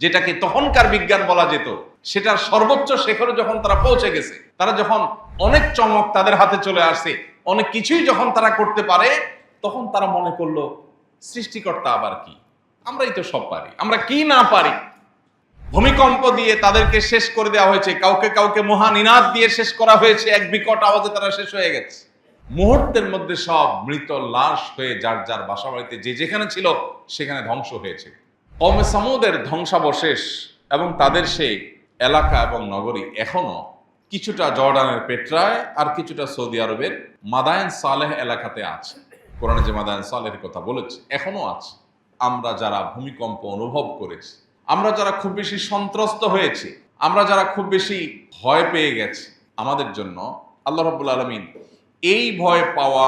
যেটাকে তখনকার বিজ্ঞান বলা যেত, সেটার সর্বোচ্চ শিখরে যখন তারা পৌঁছে গেছে, তারা যখন অনেক চমক তাদের হাতে চলে আসছে, অনেক কিছুই যখন তারা করতে পারে, তখন তারা মনে করলো সৃষ্টিকর্তা আবার কি, আমরাই তো সব পারি, আমরা কি না পারি। ভূমিকম্প দিয়ে তাদেরকে শেষ করে দেওয়া হয়েছে, কাউকে কাউকে মহানিনাদ দিয়ে শেষ করা হয়েছে, এক বিকট আওয়াজে তারা শেষ হয়ে গেছে। মুহূর্তের মধ্যে সব মৃত লাশ হয়ে যার যার বাসা বাড়িতে যে যেখানে ছিল সেখানে ধ্বংস হয়েছে। কওমে সামুদের ধ্বংসাবশেষ এবং তাদের সেই এলাকা এবং নগরী এখনো কিছুটা জর্ডানের পেট্রায় আর কিছুটা সৌদি আরবের মাদায়েন সালেহ এলাকাতে আছে। কোরআনে যে মাদায়েন সালেহের কথা বলেছে এখনো আছে। আমরা যারা ভূমিকম্প অনুভব করেছি, আমরা যারা খুব বেশি সন্ত্রস্ত হয়েছি, আমরা যারা খুব বেশি ভয় পেয়ে গেছি, আমাদের জন্য আল্লাহ রাব্বুল আলামিন এই ভয় পাওয়া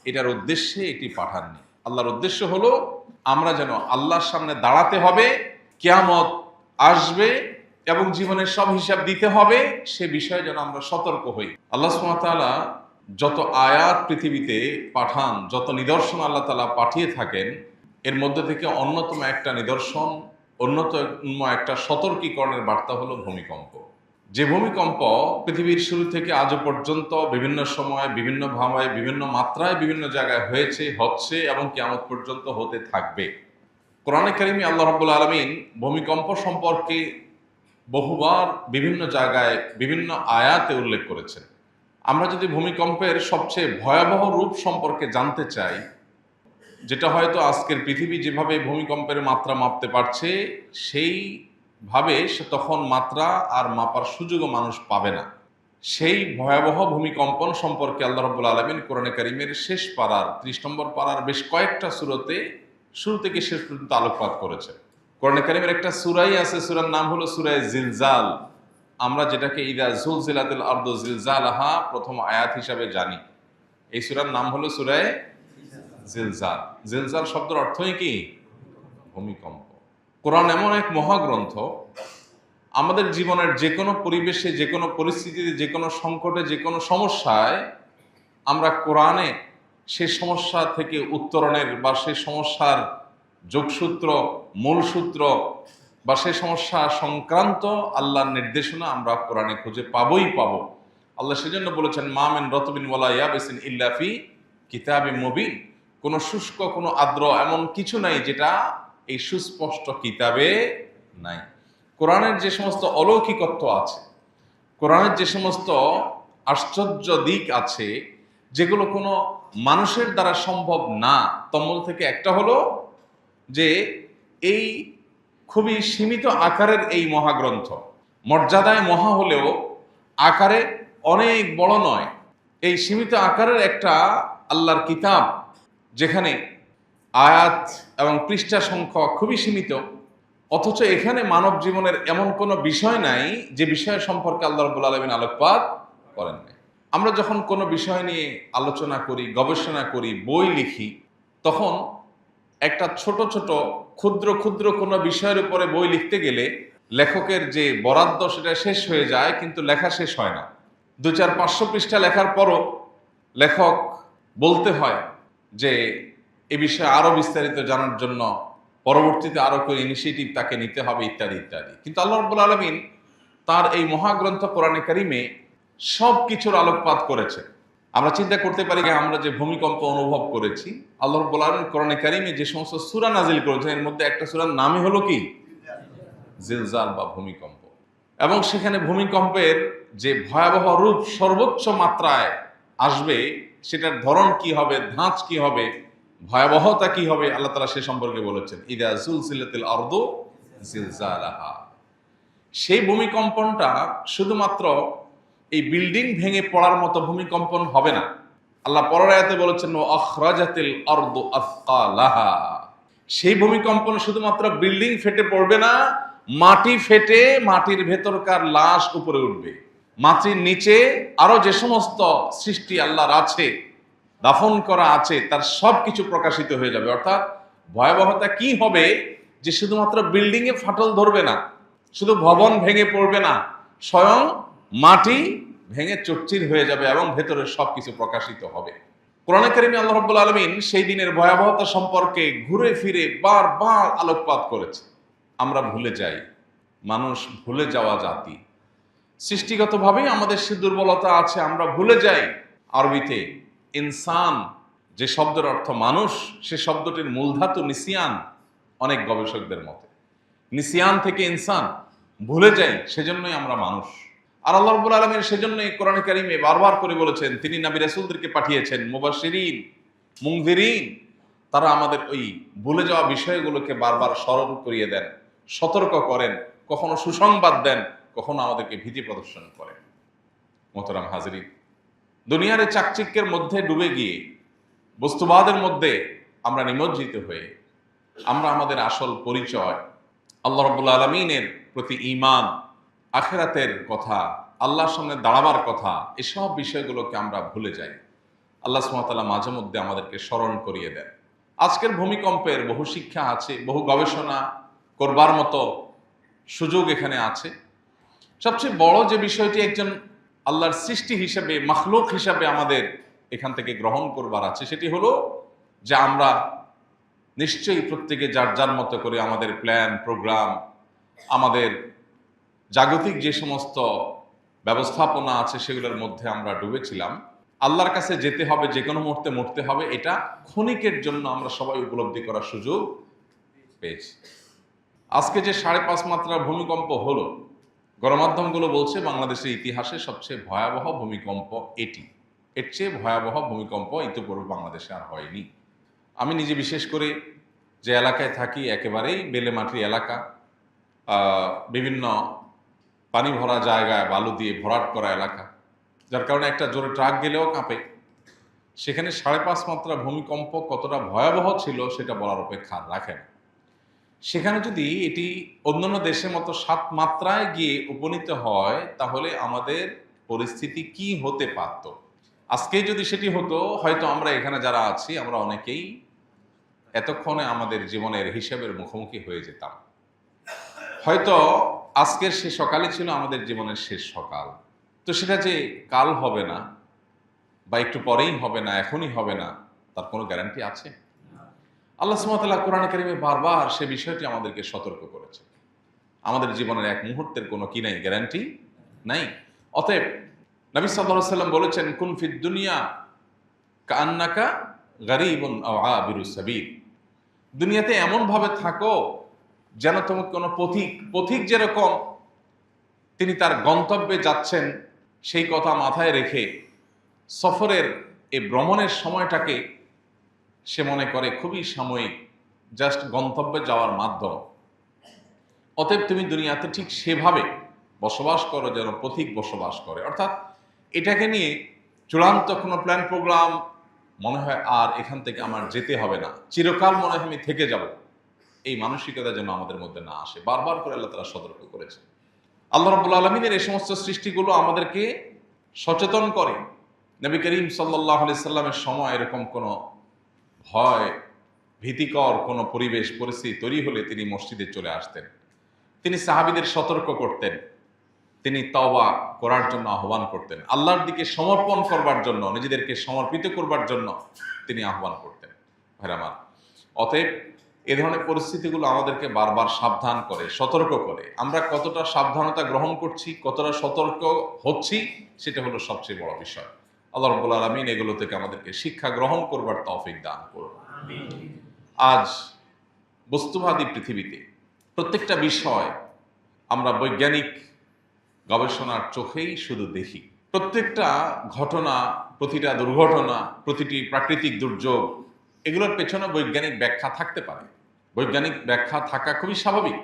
এটার উদ্দেশ্যে এটি পাঠাননি। আল্লাহর উদ্দেশ্য হলো আমরা যেন আল্লাহর সামনে দাঁড়াতে হবে, কিয়ামত আসবে এবং জীবনের সব হিসাব দিতে হবে, সে বিষয়ে যেন আমরা সতর্ক হই। আল্লাহ সুবহানাহু ওয়া তাআলা যত আয়াত পৃথিবীতে পাঠান, যত নিদর্শন আল্লাহ তাআলা পাঠিয়ে থাকেন, এর মধ্যে থেকে অন্যতম একটা নিদর্শন, অন্যতম একটা সতর্কীকরণের বার্তা হলো ভূমিকম্প। যে ভূমিকম্প পৃথিবীর শুরু থেকে আজও পর্যন্ত বিভিন্ন সময়, বিভিন্ন ভাবে, বিভিন্ন মাত্রায়, বিভিন্ন জায়গায় হয়েছে, হচ্ছে এবং কিয়ামত পর্যন্ত হতে থাকবে। কোরআনে কারিমে আল্লাহ রাব্বুল আলামিন ভূমিকম্প সম্পর্কে বহুবার বিভিন্ন জায়গায় বিভিন্ন আয়াতে উল্লেখ করেছেন। আমরা যদি ভূমিকম্পের সবচেয়ে ভয়াবহ রূপ সম্পর্কে জানতে চাই, যেটা হয়তো আজকের পৃথিবী যেভাবে ভূমিকম্পের মাত্রা মাপতে পারছে, সেইভাবে সে তখন মাত্রা আর মাপার সুযোগও মানুষ পাবে না। সেই ভয়াবহ ভূমিকম্পন সম্পর্কে আল্লাহ রাব্বুল আলামিন কোরআনে কারিমের শেষ পারার 30 নম্বর পারার বেশ কয়েকটা সূরাতে শুরু থেকে শেষ পর্যন্ত আলোকপাত করেছে। কোরআনে কারিমের একটা সূরাই আছে, সূরার নাম হলো সূরা জিলজাল। আমরা যেটাকে ইদা জুলজিলাতিল আরদু জিলজালাহা প্রথম আয়াত হিসাবে জানি। এই সূরার নাম হলো সূরা জিলজাল। জিলজাল শব্দের অর্থই কি? ভূমিকম্প। কোরআন এমন এক মহাগ্রন্থ, আমাদের জীবনের যে কোনো পরিবেশে, যে কোনো পরিস্থিতিতে, যে কোনো সংকটে, যে কোনো সমস্যায় আমরা কোরআনে সেই সমস্যা থেকে উত্তরণের বা সেই সমস্যার যোগসূত্র, মূলসূত্র বা সেই সমস্যা সংক্রান্ত আল্লাহর নির্দেশনা আমরা কোরআনে খুঁজে পাবোই পাবো। আল্লাহ সেজন্য বলেছেন, মা মিন রতবিন ওয়ালা ইয়াবিসিন ইল্লা ফি কিতাবিম মুবিন। কোনো শুষ্ক, কোনো আর্দ্র এমন কিছু নাই যেটা এই সুস্পষ্ট কিতাবে নাই। কোরআনের যে সমস্ত অলৌকিকত্ব আছে, কোরআনের যে সমস্ত আশ্চর্য দিক আছে, যেগুলো কোনো মানুষের দ্বারা সম্ভব না, তার মধ্যে থেকে একটা হলো যে এই খুবই সীমিত আকারের এই মহাগ্রন্থ, মর্যাদায় মহা হলেও আকারে অনেক বড় নয়। এই সীমিত আকারের একটা আল্লাহর কিতাব, যেখানে আয়াত এবং পৃষ্ঠা সংখ্যা খুবই সীমিত, অথচ এখানে মানব জীবনের এমন কোনো বিষয় নাই যে বিষয় সম্পর্কে আল্লাহ রাব্বুল আলামিন আলোকপাত করেন নাই। আমরা যখন কোনো বিষয় নিয়ে আলোচনা করি, গবেষণা করি, বই লিখি, তখন একটা ছোট ছোট ক্ষুদ্র ক্ষুদ্র কোনো বিষয়ের উপরে বই লিখতে গেলে লেখকের যে বরাদ্দ সেটা শেষ হয়ে যায়, কিন্তু লেখা শেষ হয় না। 200-500 পৃষ্ঠা লেখার পরও লেখক বলতে হয় যে এ বিষয়ে আরো বিস্তারিত জানার জন্য পরবর্তীতে আরো কোনো ইনিশিয়েটিভ তাকে নিতে হবে, ইত্যাদি ইত্যাদি। কিন্তু আল্লাহ রাব্বুল আলামিন তার এই মহাগ্রন্থ কোরআনে কারিমে সব কিছুর আলোকপাত করেছে। আমরা চিন্তা করতে পারি যে আমরা যে ভূমিকম্প অনুভব করেছি, আল্লাহ রাব্বুল আলামিন কোরআনে কারিমে যে সমস্ত সূরা নাজিল করেছেন, এর মধ্যে একটা সূরার নামই হলো কি? জিলজাল বা ভূমিকম্প। এবং সেখানে ভূমিকম্পের যে ভয়াবহ রূপ সর্বোচ্চ মাত্রায় আসবে, সেটার ধরন কি হবে, ধাঁচ কি হবে, ভয়াবহতা কি হবে, আল্লাহ তাআলা সে সম্পর্কে বলেছেন, ইদা জুলজিলাতিল আরদু জিলজালাহা। সেই ভূমিকম্পনটা শুধুমাত্র এই বিল্ডিং ভেঙে পড়ার মতো ভূমিকম্পন হবে না। আল্লাহ পরের আয়াতে বলেছেন, ওয়া আখরাজাতিল আরদু আসকালাহা। সেই ভূমিকম্পন শুধুমাত্র বিল্ডিং ফেটে পড়বে না, মাটি ফেটে মাটির ভেতরকার লাশ উপরে উঠবে। মাটির নিচে আরো যে সমস্ত সৃষ্টি আল্লাহর আছে, দাফন করা আছে, তার সব কিছু প্রকাশিত হয়ে যাবে। অর্থাৎ ভয়াবহতা কি হবে যে শুধুমাত্র বিল্ডিং এ ফাটল ধরবে না, শুধু ভবন ভেঙে পড়বে না, স্বয়ং মাটি ভেঙে চচ্চির হয়ে যাবে এবং ভেতরের সবকিছু প্রকাশিত হবে। কোরআনে কারিমে আল্লাহ রাব্বুল আলামিন সেই দিনের ভয়াবহতা সম্পর্কে ঘুরে ফিরে বারবার আলোকপাত করেছে। আমরা ভুলে যাই। মানুষ ভুলে যাওয়া জাতি, সৃষ্টিগতভাবেই আমাদের সে দুর্বলতা আছে, আমরা ভুলে যাই। আরবিতে ইনসান যে শব্দের অর্থ মানুষ, সে শব্দটির মূলধাতু নিসিয়ান। অনেক গবেষকদের মতে নিসিয়ান থেকে ইনসান, ভুলে যাই, সেজন্যই আমরা মানুষ। আর আল্লাহ রাব্বুল আলামিন সেজন্যই কোরআনে কারিমে বারবার করে বলেছেন, তিনি নবী রাসূলদেরকে পাঠিয়েছেন মুবাশশিরিন মুনযিরিন। তারা আমাদের ওই ভুলে যাওয়া বিষয়গুলোকে বারবার স্মরণ করিয়ে দেন, সতর্ক করেন, কখনো সুসংবাদ দেন, কখনো আমাদেরকে ভীতি প্রদর্শন করেন। মোহতারাম হাজরিন, দুনিয়ার এই চাকচিক্যের মধ্যে ডুবে গিয়ে, বস্তুবাদের মধ্যে আমরা নিমজ্জিত হয়ে, আমরা আমাদের আসল পরিচয় আল্লাহ রাব্বুল আলামিনের প্রতি ঈমান, আখিরাতের কথা, আল্লাহর সামনে দাঁড়াবার কথা, এসব বিষয়গুলোকে আমরা ভুলে যাই। আল্লাহ সুবহানাহু ওয়া তাআলা মাঝে মধ্যে আমাদেরকে স্মরণ করিয়ে দেন। আজকের ভূমিকম্পের বহু শিক্ষা আছে, বহু গবেষণা করবার মতো সুযোগ এখানে আছে। সবচেয়ে বড় যে বিষয়টি একজন আল্লাহর সৃষ্টি হিসেবে, মাখলুক হিসাবে আমাদের এখান থেকে গ্রহণ করবার আছে, সেটি হলো যে আমরা নিশ্চয়ই প্রত্যেকে যার যার মতো করে আমাদের প্ল্যান, প্রোগ্রাম, আমাদের জাগতিক যে সমস্ত ব্যবস্থাপনা আছে সেগুলোর মধ্যে আমরা ডুবেছিলাম। আল্লাহর কাছে যেতে হবে, যে কোনো মুহূর্তে মরতে হবে, এটা ক্ষণিকের জন্য আমরা সবাই উপলব্ধি করার সুযোগ পেয়েছি। আজকে যে 5.5 মাত্রার ভূমিকম্প হলো, গণমাধ্যমগুলো বলছে বাংলাদেশের ইতিহাসে সবচেয়ে ভয়াবহ ভূমিকম্প এটি। এর চেয়ে ভয়াবহ ভূমিকম্প ইতিপূর্বে বাংলাদেশে আর হয়নি। আমি নিজে বিশেষ করে যে এলাকায় থাকি, একেবারেই বেলেমাটির এলাকা, বিভিন্ন পানি ভরা জায়গায় বালু দিয়ে ভরাট করা এলাকা, যার কারণে একটা জোরে ট্রাক গেলেও কাঁপে। সেখানে 5.5 মাত্রা ভূমিকম্প কতটা ভয়াবহ ছিল সেটা বলার অপেক্ষা রাখে না। সেখানে যদি এটি অন্যান্য দেশের মতো 7 মাত্রায় গিয়ে উপনীত হয়, তাহলে আমাদের পরিস্থিতি কি হতে পারত? আজকে যদি সেটি হতো, হয়তো আমরা এখানে যারা আছি আমরা অনেকেই এতক্ষণে আমাদের জীবনের হিসাবের মুখোমুখি হয়ে যেতাম। হয়তো আজকের সে সকালই ছিল আমাদের জীবনের শেষ সকাল। তো সেটা যে কাল হবে না, বা একটু পরেই হবে না, এখনই হবে না, তার কোনো গ্যারান্টি আছে? আল্লাহ সুবহানাহু ওয়া তাআলা কোরআন কারীমে বারবার সে বিষয়টি আমাদেরকে সতর্ক করেছে। আমাদের জীবনের এক মুহূর্তের কোনো কি নাই, গ্যারান্টি নাই। অতএব নবী সাল্লাল্লাহু আলাইহি ওয়াসাল্লাম বলেছেন, কুন ফিদ দুনিয়া কাআন্নাকা গারীবুন আও আবিরুস সাবিল। দুনিয়াতে এমন ভাবে থাকো যেন তুমি কোনো পথিক যেরকম তিনি তার গন্তব্যে যাচ্ছেন সেই কথা মাথায় রেখে সফরের এই ভ্রমণের সময়টাকে সে মনে করে খুবই সাময়িক, জাস্ট গন্তব্যে যাওয়ার মাধ্যম। অতএব তুমি দুনিয়াতে ঠিক সেভাবে বসবাস করো যেন পথিক বসবাস করে। অর্থাৎ এটাকে নিয়ে চূড়ান্ত কোনো প্ল্যান প্রোগ্রাম মনে হয় আর এখান থেকে আমার যেতে হবে না, চিরকাল মনে হয় আমি থেকে যাব, এই মানসিকতা যেন আমাদের মধ্যে না আসে। বারবার করে আল্লাহ তাআলা সতর্ক করেছে। আল্লাহ রাব্বুল আলামিনের এই সমস্ত সৃষ্টিগুলো আমাদেরকে সচেতন করে। নবী করিম সাল্লাল্লাহু আলাইহি সাল্লামের সময় এরকম কোনো ভয়, ভীতিকর কোনো পরিবেশ পরিস্থিতি তৈরি হলে তিনি মসজিদে চলে আসতেন। তিনি সাহাবীদের সতর্ক করতেন, তিনি তওবা করার জন্য আহ্বান করতেন, আল্লাহর দিকে সমর্পণ করবার জন্য, নিজেদেরকে সমর্পিত করবার জন্য তিনি আহ্বান করতেন। ভাইরা আমার, অতএব এ ধরনের পরিস্থিতিগুলো আমাদেরকে বারবার সাবধান করে, সতর্ক করে। আমরা কতটা সাবধানতা গ্রহণ করছি, কতটা সতর্ক হচ্ছি, সেটা হলো সবচেয়ে বড় বিষয়। আল্লাহ রাব্বুল আলামিন এগুলো থেকে আমাদেরকে শিক্ষা গ্রহণ করবার তৌফিক দান করুন। আজ বস্তুবাদী পৃথিবীতে প্রত্যেকটা বিষয় আমরা বৈজ্ঞানিক গবেষণার চোখেই শুধু দেখি। প্রত্যেকটা ঘটনা, প্রতিটা দুর্ঘটনা, প্রতিটি প্রাকৃতিক দুর্যোগ, এগুলোর পেছনে বৈজ্ঞানিক ব্যাখ্যা থাকতে পারে। বৈজ্ঞানিক ব্যাখ্যা থাকা খুবই স্বাভাবিক,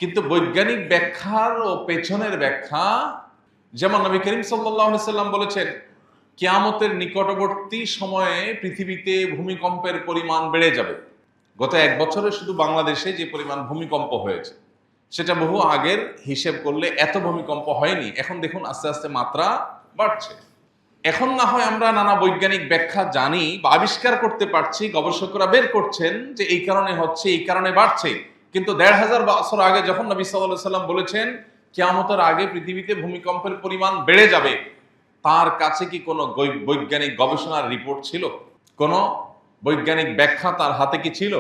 কিন্তু বৈজ্ঞানিক ব্যাখ্যার ও পেছনের ব্যাখ্যা, যেমন নবী করিম সাল্লাল্লাহু আলাইহি সাল্লাম বলেছেন, কিয়ামতের নিকটবর্তী সময়ে পৃথিবীতে ভূমিকম্পের পরিমাণ বেড়ে যাবে। গত 1 বছরে শুধু বাংলাদেশে যে পরিমাণ ভূমিকম্প হয়েছে, সেটা বহু আগের হিসেব করলে এত ভূমিকম্প হয়নি। এখন দেখুন আস্তে আস্তে মাত্রা বাড়ছে। এখন না হয় আমরা নানা বৈজ্ঞানিক ব্যাখ্যা জানি বা আবিষ্কার করতে পারছি, গবেষকরা বের করছেন যে এই কারণে হচ্ছে, এই কারণে বাড়ছে। কিন্তু 1500 বছর আগে যখন নবী সাল্লাল্লাহু আলাইহি সাল্লাম বলেছেন কিয়ামতের আগে পৃথিবীতে ভূমিকম্পের পরিমাণ বেড়ে যাবে, তার কাছে কি কোনো বৈজ্ঞানিক গবেষণার রিপোর্ট ছিল? কোনো বৈজ্ঞানিক ব্যাখ্যা তার হাতে কি ছিল?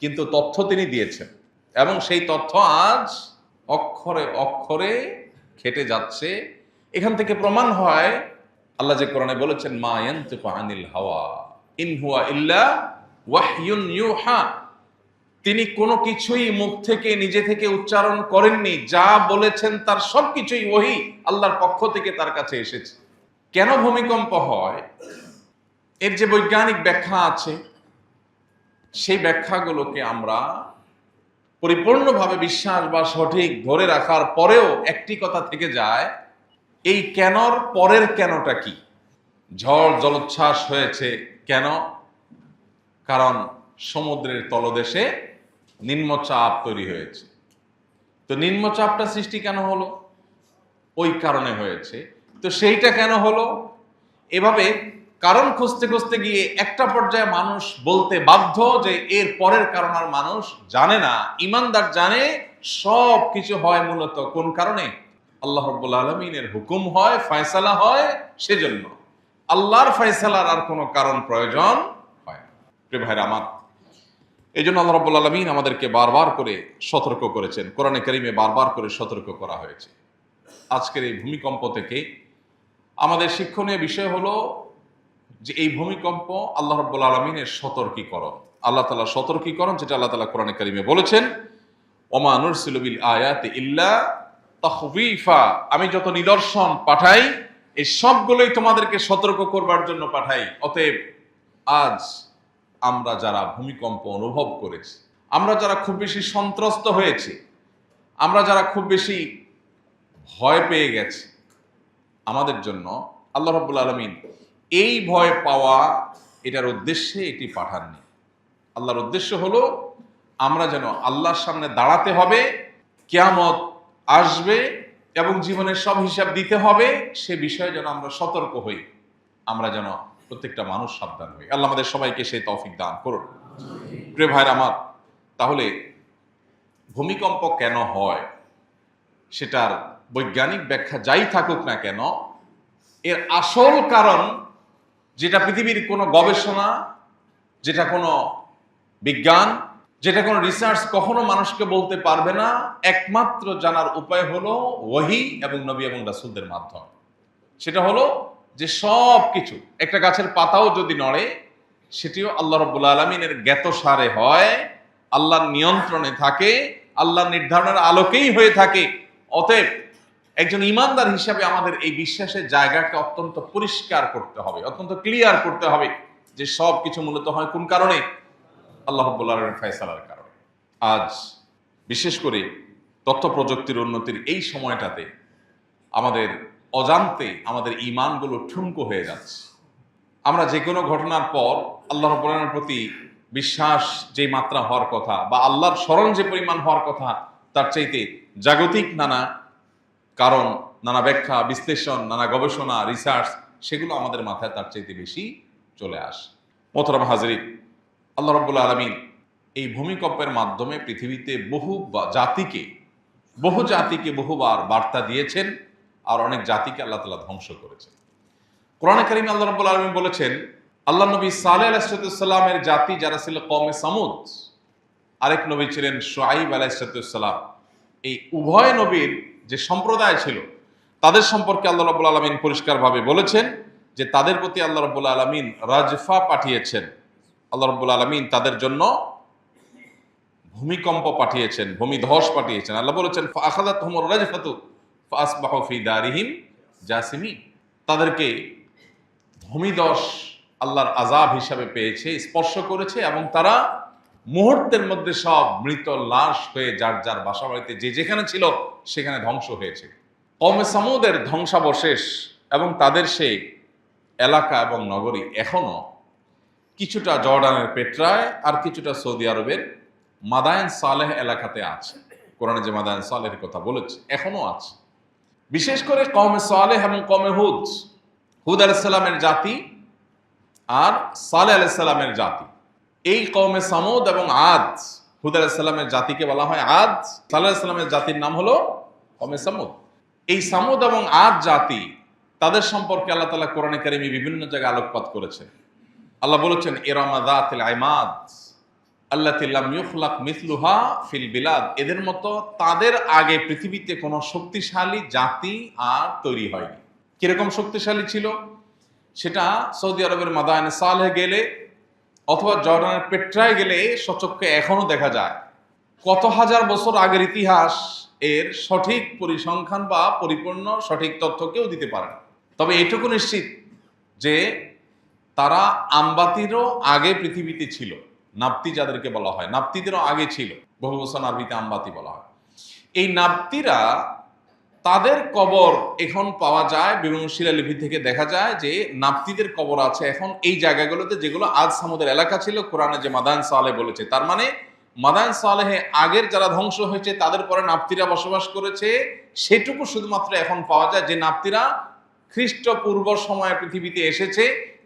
কিন্তু তথ্য তিনি দিয়েছেন। এবং সেই তথ্য আজ অক্ষরে অক্ষরে খেটে যাচ্ছে। এখান থেকে প্রমাণ হয় আল্লাহ যে কোরআনে বলেছেন, মা ইয়ানতিকু আনিল হাওয়া ইন হুয়া ইল্লা ওয়াহয়ুন ইউহা। তিনি কোনো কিছুই মুখ থেকে নিজে থেকে উচ্চারণ করেননি, যা বলেছেন তার সবকিছুই ওহী আল্লাহর পক্ষ থেকে তার কাছে এসেছে। কেন ভূমিকম্প হয় এর যে বৈজ্ঞানিক ব্যাখ্যা আছে, সেই ব্যাখ্যাগুলোকে আমরা পরিপূর্ণভাবে বিশ্বাস বা সঠিক ধরে রাখার পরেও একটি কথা থেকে যায়, এই কেনর পরের কেনটা কি? ঝড় জলোচ্ছ্বাস হয়েছে কেন? কারণ সমুদ্রের তলদেশে নিম্নচাপ তৈরি হয়েছে। তো নিম্নচাপটা সৃষ্টি কেন হলো? ওই কারণে হয়েছে। তো সেইটা কেন হলো? এভাবে কারণ খুঁজতে খুঁজতে গিয়ে একটা পর্যায়ে মানুষ বলতে বাধ্য যে এর পরের কারণ আর মানুষ জানে না। ঈমানদার জানে সব কিছু হয় মূলত কোন কারণে? আল্লাহ রাব্বুল আলামিনের হুকুম হয়, ফয়সালা হয়, সেজন্য। আল্লাহর ফয়সালার আর কোনো কারণ প্রয়োজন হয় না। প্রিয় ভাইরা আমার, এই জন্য আল্লাহ রাব্বুল আলামিন আমাদেরকে বারবার করে সতর্ক করেছেন। কোরআনে কারীমে বারবার করে সতর্ক করা হয়েছে। আজকের এই ভূমিকম্প থেকে আমাদের শিক্ষণীয় বিষয় হলো যে এই ভূমিকম্প আল্লাহ রাব্বুল আলামিনের সতর্কীকরণ। আল্লাহ তাআলা সতর্কীকরণ, যেটা আল্লাহ তাআলা কোরআনে কারীমে বলেছেন, ওমা নুরসিলু বিল আয়াতি ইল্লা তাখবীফা। আমি যত নিদর্শন পাঠাই এই সবগুলোই তোমাদেরকে সতর্ক করবার জন্য পাঠাই। অতএব আজ আমরা যারা ভূমিকম্প অনুভব করেছি, আমরা যারা খুব বেশি সন্ত্রস্ত হয়েছি, আমরা যারা খুব বেশি ভয় পেয়ে গেছি, আমাদের জন্য আল্লাহ রাব্বুল আলামিন এই ভয় পাওয়া এটার উদ্দেশ্যে এটি পাঠাননি। আল্লাহর উদ্দেশ্য হলো আমরা যেন আল্লাহর সামনে দাঁড়াতে হবে, কিয়ামত আসবে এবং জীবনের সব হিসাব দিতে হবে, সে বিষয়ে যেন আমরা সতর্ক হই, আমরা যেন প্রত্যেকটা মানুষ সাবধান হই। আল্লাহ আমাদের সবাইকে সেই তৌফিক দান করুন। প্রিয় ভাইরা আমার, তাহলে ভূমিকম্প কেন হয় সেটার বৈজ্ঞানিক ব্যাখ্যা যাই থাকুক না কেন, এর আসল কারণ যেটা পৃথিবীর কোনো গবেষণা, যেটা কোনো বিজ্ঞান, যেটা কোনো রিসার্চ কখনো মানুষকে বলতে পারবে না, একমাত্র জানার উপায় হলো ওহী এবং নবী এবং রাসূলদের মাধ্যমে। সেটা হলো যে সব কিছু, একটা গাছের পাতাও যদি নড়ে সেটিও আল্লাহ রাব্বুল আলামিনের জ্ঞাতসারে হয়, আল্লাহর নিয়ন্ত্রণে থাকে, আল্লাহর নির্ধারণের আলোকেই হয়ে থাকে। অতএব একজন ঈমানদার হিসাবে আমাদের এই বিশ্বাসের জায়গাকে অত্যন্ত পরিষ্কার করতে হবে, অত্যন্ত ক্লিয়ার করতে হবে যে সব কিছু মূলত হয় কোন কারণে? আল্লাহ রাব্বুল আলামিনের ফয়সালার কারণে। আজ বিশেষ করে তথ্য প্রযুক্তির উন্নতির এই সময়টাতে আমাদের অজান্তে আমাদের ঈমানগুলো ঠুনকো হয়ে যাচ্ছে। আমরা যে কোনো ঘটনার পর আল্লাহ রাব্বুল আলামিনের প্রতি বিশ্বাস যে মাত্রা হওয়ার কথা বা আল্লাহর স্মরণ যে পরিমাণ হওয়ার কথা, তার চাইতে জাগতিক নানা কারণ, নানা ব্যাখ্যা, বিশ্লেষণ, নানা গবেষণা, রিসার্চ, সেগুলো আমাদের মাথায় তার চাইতে বেশি চলে আসে। মোহতারাম হাজরিন, আল্লাহ রাব্বুল আলামিন এই ভূমিকম্পের মাধ্যমে পৃথিবীতে বহু জাতিকে বহুবার বার্তা দিয়েছেন, আর অনেক জাতিকে আল্লাহ তাআলা ধ্বংস করেছেন। কোরআনে কারীমে আল্লাহ রাব্বুল আলামিন বলেছেন, আল্লাহ নবী সালেহ আলাইহিস সালামের জাতি যারা ছিল কওমে সামুদ, আরেক নবী ছিলেন শুআইব আলাইহিস সালাম, এই উভয় নবীর যে সম্প্রদায় ছিল তাদের সম্পর্কে আল্লাহ রাব্বুল আলামিন পরিষ্কারভাবে বলেছেন যে তাদের প্রতি আল্লাহ রাব্বুল আলামিন রাজফা পাঠিয়েছেন। আল্লাহ রাব্বুল আলামিন তাদের জন্য ভূমিকম্প পাঠিয়েছেন, ভূমিধস পাঠিয়েছেন। আল্লাহ বলেছেন, ফাআখাযাতহুমুর রাজফাতু ফাআসবাহু ফি দারিহিম জাসিমিন। তাদেরকে ভূমিধস আল্লাহর আযাব হিসাবে পেয়েছে, স্পর্শ করেছে, এবং তারা মুহূর্তের মধ্যে সব মৃত লাশ হয়ে যার যার বাসা বাড়িতে যে যেখানে ছিল সেখানে ধ্বংস হয়েছে। কওমে সামুদের ধ্বংসাবশেষ এবং তাদের সেই এলাকা এবং নগরী এখনো কিছুটা জর্ডানের পেট্রায় আর কিছুটা সৌদি আরবের মাদায়েন সালেহ এলাকাতে আছে। কোরআনে যে মাদায়েন সালেহের কথা বলেছে এখনো আছে। বিশেষ করে কওমে সালেহ এবং কওমে হুদ, হুদ আলাইহিস সালামের জাতি আর সালেহ আলাইহিস সালামের জাতি, এই কওমে সামুদ এবং আদ, হুদ আলাইহিস সালামের জাতিকে বলা হয় আদ, সালেহ আলাইহিস সালামের জাতির নাম হলো কওমে সামুদ। এই সামুদ এবং আদ জাতি, তাদের সম্পর্কে আল্লাহ তাআলা কোরআনে কারীমে বিভিন্ন জায়গায় আলোকপাত করেছেন। আল্লাহ বলেছেন, ইরামা যাতিল ইমাদ, আল্লাতী লাম ইউখলাক মিসলুহা ফিল বিলাদ, এদের মতো তাদের আগে পৃথিবীতে কোনো শক্তিশালী জাতি আর তৈরি হয়নি। কিরকম শক্তিশালী ছিল সেটা সৌদি আরবের মাদায়েনে সালেহ গেলে অথবা জর্ডানের পেট্রায় গেলে সচক্ষে এখনো দেখা যায়। কত হাজার বছর আগের ইতিহাস এর সঠিক পরিসংখ্যান বা পরিপূর্ণ সঠিক তথ্য কেউ দিতে পারে না। তবে এটুকু নিশ্চিত যে তারা আমবাতিরও আগে পৃথিবীতে ছিল। নাপ্তি যাদেরকে বলা হয়, নাপ্তিদেরও আগে ছিল। বহু বচন আরবিতে আমবাতি বলা হয়। এই নাপ্তিরা, তাদের কবর এখন পাওয়া যায়, বিভিন্ন শিলালিপি থেকে দেখা যায় যে নাপ্তিদের কবর আছে এখন এই জায়গাগুলোতে যেগুলো আজ সামুদের এলাকা ছিল। কোরআনে যে মাদায়েন সালেহ বলেছে, তার মানে মাদায়েন সালেহে আগের যারা ধ্বংস হয়েছে তাদের পরে নাপ্তিরা বসবাস করেছে, সেটুকু শুধুমাত্র এখন পাওয়া যায়। যে নাপ্তিরা খ্রিস্টপূর্ব সময়ে পৃথিবীতে এসেছে,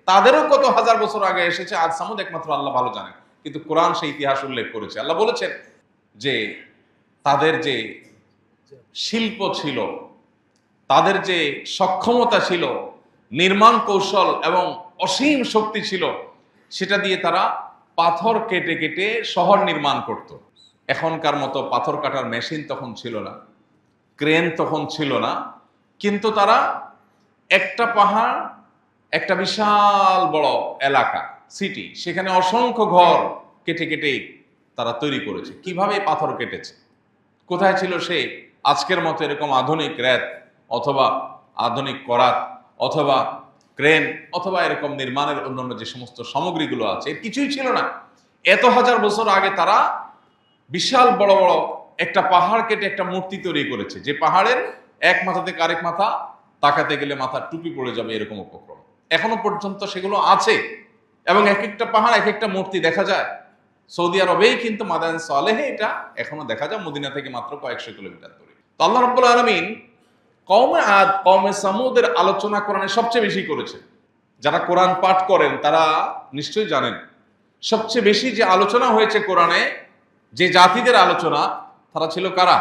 তাদেরও কত হাজার বছর আগে এসেছে আজ সামুদ একমাত্র আল্লাহ ভালো জানেন। কিন্তু কোরআন সেই ইতিহাস উল্লেখ করেছে। আল্লাহ বলেছেন যে তাদের যে শিল্প ছিল, তাদের যে সক্ষমতা ছিল, নির্মাণ কৌশল এবং অসীম শক্তি ছিল, সেটা দিয়ে তারা পাথর কেটে কেটে শহর নির্মাণ করত। এখনকার মতো পাথর কাটার মেশিন তখন ছিল না, ক্রেন তখন ছিল না, কিন্তু তারা একটা পাহাড়, একটা বিশাল বড় এলাকা, সিটি, সেখানে অসংখ্য ঘর কেটে কেটে তারা তৈরি করেছে। কিভাবে পাথর কেটেছে? কোথায় ছিল সে আজকের মতো এরকম আধুনিক রেত অথবা আধুনিক করাত অথবা ক্রেন অথবা এরকম নির্মাণের অন্যান্য যে সমস্ত সামগ্রীগুলো আছে, কিছুই ছিল না। এত হাজার বছর আগে তারা বিশাল বড় বড় একটা পাহাড় কেটে একটা মূর্তি তৈরি করেছে, যে পাহাড়ের এক মাথা থেকে আরেক মাথা তাকাতে গেলে মাথার টুপি পড়ে যাবে, এরকম উপক্রম এখনো পর্যন্ত সেগুলো আছে। এবং এক একটা পাহাড় এক একটা মূর্তি দেখা যায়। সৌদি আরবেই কিন্তু মাদায়েন সালেহে এটা এখনো দেখা যায়, মদিনা থেকে মাত্র কয়েকশো কিলোমিটার দূরে। তো আল্লাহ রাব্বুল আলামিন কওমে আদ, কওমে সামুদের আলোচনা কোরআনে সবচেয়ে বেশি করেছে। যারা কোরআন পাঠ করেন তারা নিশ্চয়ই জানেন, সবচেয়ে বেশি যে আলোচনা হয়েছে কোরআনে, যে জাতিদের আলোচনা, তারা ছিল কারা?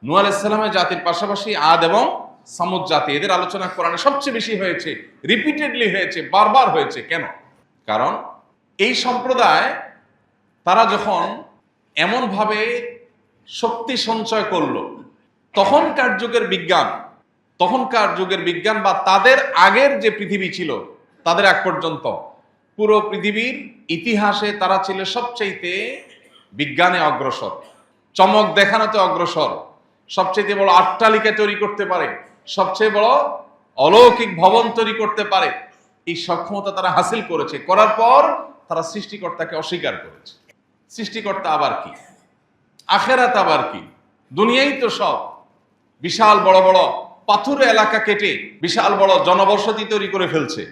নূহ আলাইহিস সালামের জাতির পাশাপাশি আদ এবং সামুদ জাতি, এদের আলোচনা কোরআনে সবচেয়ে বেশি হয়েছে, রিপিটেডলি হয়েছে, বারবার হয়েছে। কেন? কারণ এই সম্প্রদায় তারা যখন এমনভাবে শক্তি সঞ্চয় করলো, তখনকার যুগের বিজ্ঞান বা তাদের আগের যে পৃথিবী ছিল, তাদের আগ পর্যন্ত পুরো পৃথিবীর ইতিহাসে তারা ছিল সবচাইতে বিজ্ঞানে অগ্রসর, চমক দেখানোতে অগ্রসর, সবচেয়ে বড় অট্টালিকা তৈরি করতে পারে, সবচেয়ে বড় অলৌকিক ভবন তৈরি করতে পারে। এই সক্ষমতা তারা হাসিল করেছে। করার পর তারা সৃষ্টিকর্তাকে অস্বীকার করেছে। সৃষ্টিকর্তা আবার কি, আখেরাত আবার কি, দুনিয়াই তো সব। বিশাল বড় বড় পাথুর এলাকা কেটে বিশাল বড় জনবসতি তৈরি করে ফেলছে।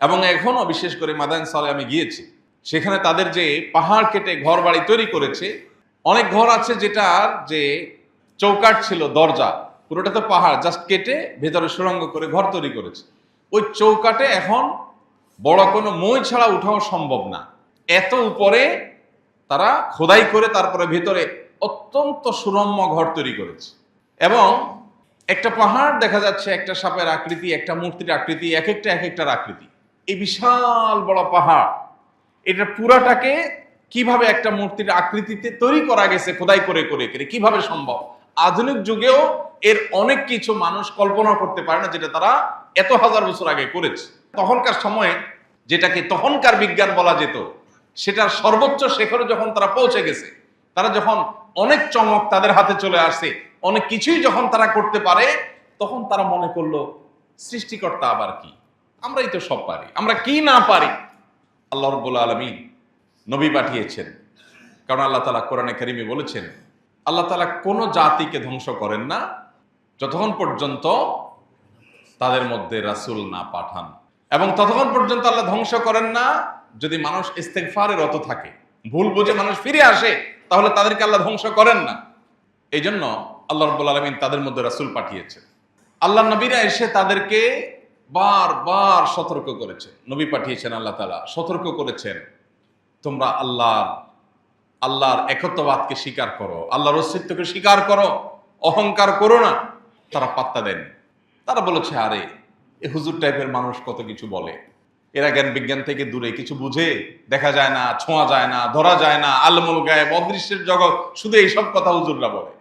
এবং এখনো বিশেষ করে মাদায়েন সালেহ আমি গিয়েছি, সেখানে তাদের যে পাহাড় কেটে ঘর বাড়ি তৈরি করেছে, অনেক ঘর আছে যেটার যে চৌকাঠ ছিল, দরজা, পুরোটা তো পাহাড়, জাস্ট কেটে ভেতরে সুড়ঙ্গ করে ঘর তৈরি করেছে। ওই চৌকাঠে এখন বড় কোনো মই ছাড়া উঠাও সম্ভব না, এত উপরে তারা খোদাই করে তারপরে ভেতরে অত্যন্ত সুরম্য ঘর তৈরি করেছে। এবং একটা পাহাড় দেখা যাচ্ছে, একটা সাপের আকৃতি, একটা মূর্তির আকৃতি, এক একটার আকৃতি। এই বিশাল বড় পাহাড়, এটা পুরাটাকে কিভাবে একটা মূর্তির আকৃতিতে তৈরি করা গেছে খোদাই করে করে করে, কিভাবে সম্ভব? আধুনিক যুগেও এর অনেক কিছু মানুষ কল্পনা করতে পারে না, যেটা তারা এত হাজার বছর আগে করেছে। তখনকার সময়ে যেটাকে তখনকার বিজ্ঞান বলা যেত, সেটার সর্বোচ্চ শেখরে যখন তারা পৌঁছে গেছে, তারা যখন অনেক চমক তাদের হাতে চলে আসে, অনেক কিছুই যখন তারা করতে পারে, তখন তারা মনে করলো সৃষ্টিকর্তা আবার কি, আমরাই তো সব পারি, আমরা কি না পারি? আল্লাহ রাব্বুল আলামিন নবী পাঠিয়েছেন, কারণ আল্লাহ তাআলা কোরআনে কারীমে বলেছেন, আল্লাহ তাআলা কোনো জাতিকে ধ্বংস করেন না যতক্ষণ পর্যন্ত তাদের মধ্যে রাসূল না পাঠান, এবং ততক্ষণ পর্যন্ত আল্লাহ ধ্বংস করেন না যদি মানুষ ইস্তেগফারে রত থাকে, ভুল বুঝে মানুষ ফিরে আসে, তাহলে তাদেরকে আল্লাহ ধ্বংস করেন না। এই জন্য আল্লাহ রাব্বুল আলামিন তাদের মধ্যে রাসূল পাঠিয়েছেন। আল্লাহ নবীরা এসে তাদেরকে বারবার সতর্ক করেছে, নবী পাঠিয়েছেন আল্লাহ তাআলা, সতর্ক করেছেন, তোমরা আল্লাহর একত্ববাদকে স্বীকার করো, আল্লাহর অস্তিত্বকে স্বীকার করো, অহংকার করো না। তারা পাত্তা দেন, তারা বলেছে আরে এ হুজুর টাইপের মানুষ কত কিছু বলে, এরা জ্ঞান বিজ্ঞান থেকে দূরে, কিছু বুঝে, দেখা যায় না, ছোঁয়া যায় না, ধরা যায় না, আলমুল গায়েব, অদৃশ্যের জগৎ, শুধু এইসব কথা হুজুররা বলে।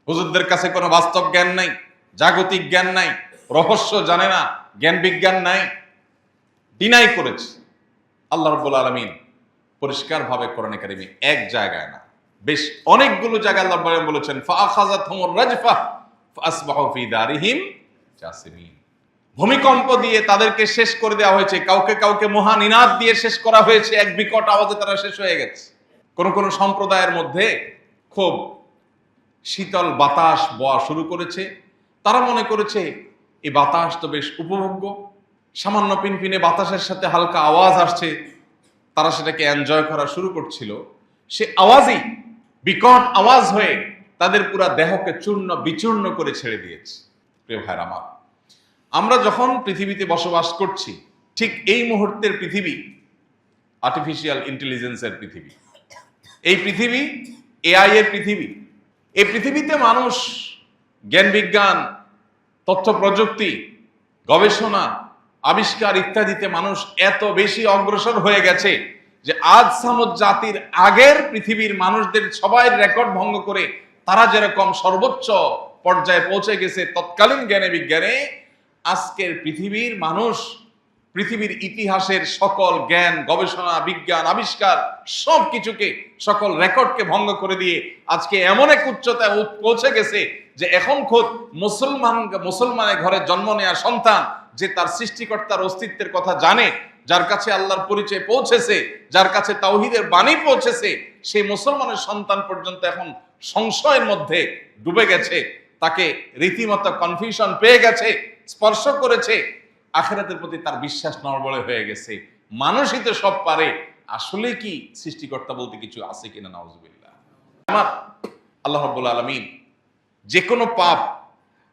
হুজুরদের কাছে কোনো বাস্তব জ্ঞান নাই, জাগতিক জ্ঞান নাই, রহস্য জানে না, জ্ঞান বিজ্ঞান নাই, ডিনাই করেছে। আল্লাহ রাব্বুল আলামিন পরিষ্কার ভাবে কোরআনে কারিমে এক জায়গায় না, বেশ অনেকগুলো জায়গায় আল্লাহ বলেছেন, ফাআখাযাতহুমুর রাজফা ফাআসবাহু ফি দারিহিম জাসিমিন। ভূমিকম্প দিয়ে তাদেরকে শেষ করে দেওয়া হয়েছে, কাউকে কাউকে মহানিনাদ দিয়ে শেষ করা হয়েছে, এক বিকট আওয়াজে তারা শেষ হয়ে গেছে। কোন কোন সম্প্রদায়ের মধ্যে খুব শীতল বাতাস বওয়া শুরু করেছে, তারা মনে করেছে এই বাতাস তো বেশ উপভোগ্য, সামান্য পিনপিনে বাতাসের সাথে হালকা আওয়াজ আসছে, তারা সেটাকে এনজয় করা শুরু করছিল। সে আওয়াজই বিকট আওয়াজ হয়ে তাদের পুরা দেহকে চূর্ণ বিচূর্ণ করে ছেড়ে দিয়েছে। প্রিয় ভাইরা আমার, আমরা যখন পৃথিবীতে বসবাস করছি, ঠিক এই মুহূর্তের পৃথিবী আর্টিফিশিয়াল ইন্টেলিজেন্সের পৃথিবী, এই পৃথিবী এআই এর পৃথিবী। এই পৃথিবীতে মানুষ জ্ঞান বিজ্ঞান, তথ্য প্রযুক্তি, গবেষণা, আবিষ্কার ইত্যাদিতে মানুষ এত বেশি অগ্রসর হয়ে গেছে যে আজ সামুদ জাতির আগের পৃথিবীর মানুষদের সবাই রেকর্ড ভঙ্গ করে তারা যেরকম সর্বোচ্চ পর্যায়ে পৌঁছে গেছে তৎকালীন জ্ঞানে বিজ্ঞানে, আজকের পৃথিবীর মানুষ পৃথিবীর ইতিহাসের সকল জ্ঞান, গবেষণা, বিজ্ঞান, আবিষ্কার সব কিছুকে, সকল রেকর্ডকে ভঙ্গ করে দিয়ে আজকে এমন এক উচ্চতায় পৌঁছে গেছে যে এখন খোদ মুসলমানের ঘরে জন্ম নেওয়া সন্তান যে তার সৃষ্টিকর্তার অস্তিত্বের কথা জানে, যার কাছে আল্লাহর পরিচয় পৌঁছেছে, যার কাছে তাওহীদের বাণী পৌঁছেছে, সেই মুসলমানের সন্তান পর্যন্ত এখন সংশয়ের মধ্যে ডুবে গেছে। তাকে রীতিমতো কনফিউশন পেয়ে গেছে, স্পর্শ করেছে, আখিরাতের প্রতি তার বিশ্বাস নড়বড়ে হয়ে গেছে। মানুষই তো সব পারে, আসলে কি সৃষ্টিকর্তা বলতে কিছু আছে কিনা? নাউজুবিল্লাহ। আমার আল্লাহ রাব্বুল আলামিন যে কোনো পাপ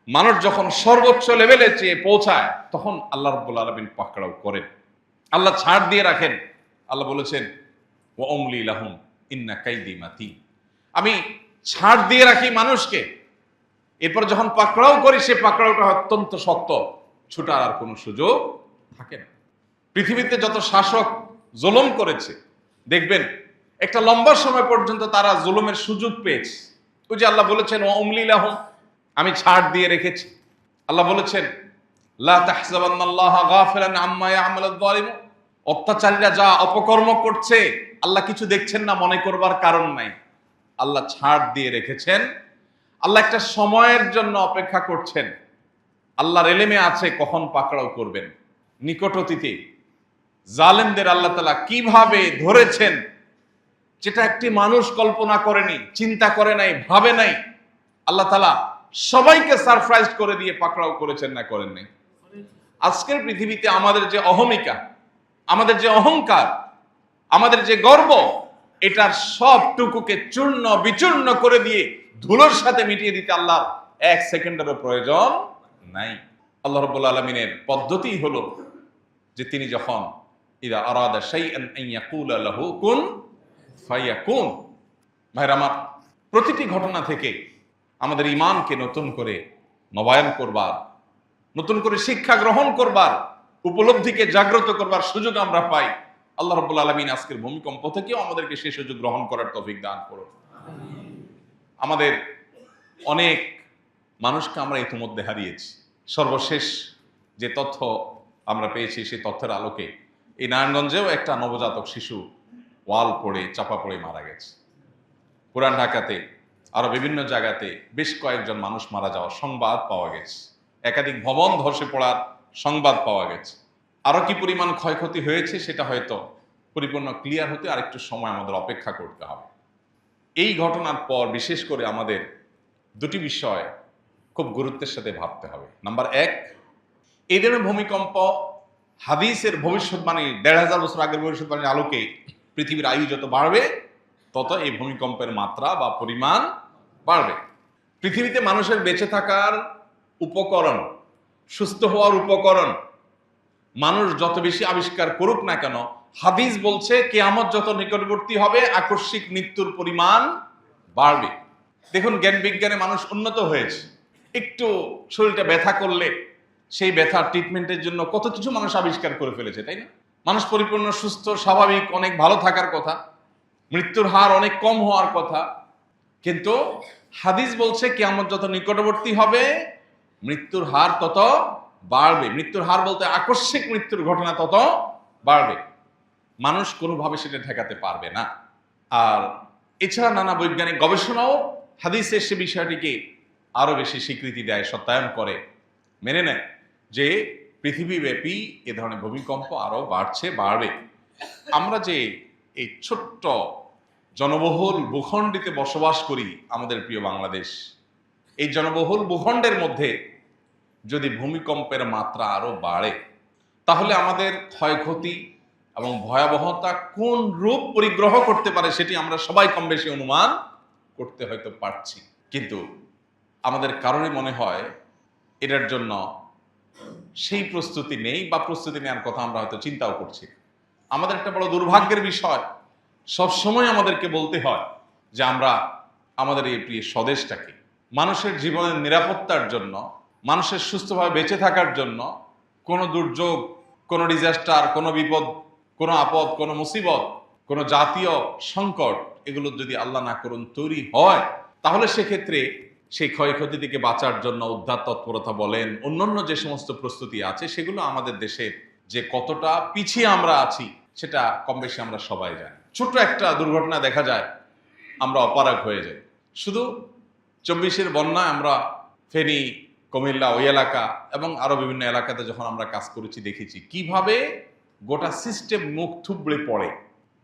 মানুষ যখন সর্বোচ্চ লেভেলে চেয়ে পৌঁছায়, তখন আল্লাহ রাব্বুল আলামিন পাকড়াও করেন, আল্লাহ ছাড় দিয়ে রাখেন। আল্লাহ বলেছেন, ওয়া উমলি লাহুম ইন্না কাইদি মাতিন। আমি ছাড় দিয়ে রাখি মানুষকে, এরপর যখন পাকড়াও করি সে পাকড়াওটা অত্যন্ত শক্ত, ছুটার আর কোনো সুযোগ থাকে না। পৃথিবীতে যত শাসক জুলুম করেছে, দেখবেন একটা লম্বা সময় পর্যন্ত তারা জুলুমের সুযোগ পেয়েছে। ওই যে আল্লাহ বলেছেন, ওয়া উমলি লাহুম, আমি ছাড় দিয়ে রেখেছি। আল্লাহ বলেছেন, লা তাহসাবান্নাল্লাহা গাফিলান আম্মা ইয়ামালুয যালিমুন। অত্যাচারীরা যা অপকর্ম করছে আল্লাহ কিছু দেখছেন না মনে করবার কারণ নাই। আল্লাহ ছাড় দিয়ে রেখেছেন, আল্লাহ একটা সময়ের জন্য অপেক্ষা করছেন। আল্লাহর এলেমে আছে কখন পাকড়াও করবেন। নিকট অতীতে জালেমদের আল্লাহ তাআলা কিভাবে ধরেছেন, যেটা একটি মানুষ কল্পনা করেনি, চিন্তা করে নাই, ভাবে নাই। আল্লাহ তাআলা সবাইকে সারপ্রাইজ করে দিয়ে পাকড়াও করেছেন না করেন নাই? আজকের পৃথিবীতে আমাদের যে অহমিকা, আমাদের যে অহংকার, আমাদের যে গর্ব, এটার সবটুকুকে চূর্ণ বিচূর্ণ করে দিয়ে ধুলোর সাথে মিটিয়ে দিতে আল্লাহর এক সেকেন্ডেরও প্রয়োজন নাই। আল্লাহ রাব্বুল আলামিনের পদ্ধতি হলো যে তিনি যখন ইদা আরাদা শাইআন আন ইয়াকুলা লাহু কুন ফায়াকুন। ভাইরা আমার, প্রতিটি ঘটনা থেকে আমাদের ঈমানকে নতুন করে নবায়ন করবার, নতুন করে শিক্ষা গ্রহণ করবার, উপলব্ধিকে জাগ্রত করবার সুযোগ আমরা পাই। আল্লাহ রাব্বুল আলামিন আজকের ভূমিকম্প থেকেও আমাদেরকে সেই সুযোগ গ্রহণ করার তৌফিক দান করুন। আমাদের অনেক মানুষকে আমরা ইতিমধ্যে হারিয়েছি। সর্বশেষ যে তথ্য আমরা পেয়েছি সেই তথ্যের আলোকে এই নারায়ণগঞ্জেও একটা নবজাতক শিশু ওয়াল পড়ে চাপা পড়ে মারা গেছে। পুরান ঢাকাতে আরো বিভিন্ন জায়গাতে বেশ কয়েকজন মানুষ মারা যাওয়ার সংবাদ পাওয়া গেছে। একাধিক ভবন ধসে পড়ার সংবাদ পাওয়া গেছে। আরো কি পরিমাণ ক্ষয়ক্ষতি হয়েছে সেটা হয়তো পরিপূর্ণ ক্লিয়ার হতে আরেকটু সময় আমাদের অপেক্ষা করতে হবে। এই ঘটনার পর বিশেষ করে আমাদের দুটি বিষয় খুব গুরুত্বের সাথে ভাবতে হবে। নাম্বার এক, এই ধরনের ভূমিকম্প হাদিসের ভবিষ্যৎবাণী ১৫০০ বছর আগের ভবিষ্যৎবাণীর আলোকে পৃথিবীর আয়ু যত বাড়বে তত এই ভূমিকম্পের মাত্রা বা পরিমাণ বাড়বে। পৃথিবীতে মানুষের বেঁচে থাকার উপকরণ, সুস্থ হওয়ার উপকরণ মানুষ যত বেশি আবিষ্কার করুক না কেন, হাদিস বলছে কিয়ামত যত নিকটবর্তী হবে আকস্মিক মৃত্যুর পরিমাণ বাড়বে। দেখুন, জ্ঞান বিজ্ঞানে মানুষ উন্নত হয়েছে। একটু শরীরটা ব্যথা করলে সেই ব্যথার ট্রিটমেন্টের জন্য কত কিছু মানুষ আবিষ্কার করে ফেলেছে, তাই না? মানুষ পরিপূর্ণ সুস্থ স্বাভাবিক অনেক ভালো থাকার কথা, মৃত্যুর হার অনেক কম হওয়ার কথা, কিন্তু হাদিস বলছে কিয়ামত যত নিকটবর্তী হবে মৃত্যুর হার তত বাড়বে। মৃত্যুর হার বলতে আকস্মিক মৃত্যুর ঘটনা তত বাড়বে, মানুষ কোনোভাবে সেটা ঠেকাতে পারবে না। আর এছাড়া নানা বৈজ্ঞানিক গবেষণাও হাদিসে সে বিষয়টিকে আরো বেশি স্বীকৃতি দেয়, সত্যায়ন করে, মেনে নেয় যে পৃথিবীব্যাপী এ ধরনের ভূমিকম্প আরো বাড়বে। আমরা যে এই ছোট্ট জনবহুল ভূখণ্ডেতে বসবাস করি, আমাদের প্রিয় বাংলাদেশ, এই জনবহুল ভূখণ্ডের মধ্যে যদি ভূমিকম্পের মাত্রা আরো বাড়ে তাহলে আমাদের ক্ষয়ক্ষতি এবং ভয়াবহতা কোন রূপ পরিগ্রহ করতে পারে সেটি আমরা সবাই কম বেশি অনুমান করতে হয়তো পারছি, কিন্তু আমাদের কারণে মনে হয় এটার জন্য সেই প্রস্তুতি নেই, বা প্রস্তুতি নেওয়ার কথা আমরা হয়তো চিন্তাও করছি। আমাদের একটা বড় দুর্ভাগ্যের বিষয়, সবসময় আমাদেরকে বলতে হয় যে আমরা আমাদের এই প্রিয় স্বদেশটাকে মানুষের জীবনের নিরাপত্তার জন্য, মানুষের সুস্থভাবে বেঁচে থাকার জন্য কোনো দুর্যোগ, কোনো ডিজাস্টার, কোনো বিপদ, কোনো আপদ, কোনো মুসিবত, কোনো জাতীয় সংকট, এগুলো যদি আল্লাহ না করুন তৈরি হয়, তাহলে সেক্ষেত্রে সেই ক্ষয়ক্ষতি থেকে বাঁচার জন্য উদ্ধার তৎপরতা বলেন, অন্যান্য যে সমস্ত প্রস্তুতি আছে, সেগুলো আমাদের দেশে যে কতটা পিছিয়ে আমরা আছি সেটা কম বেশি আমরা সবাই জানি। ছোট্ট একটা দুর্ঘটনা দেখা যায় আমরা অপারগ হয়ে যাই। শুধু 24-এর বন্যায় আমরা ফেনী, কুমিল্লা, ওই এলাকা এবং আরো বিভিন্ন এলাকাতে যখন আমরা কাজ করেছি দেখেছি কিভাবে গোটা সিস্টেম মুখ থুবড়ে পড়ে।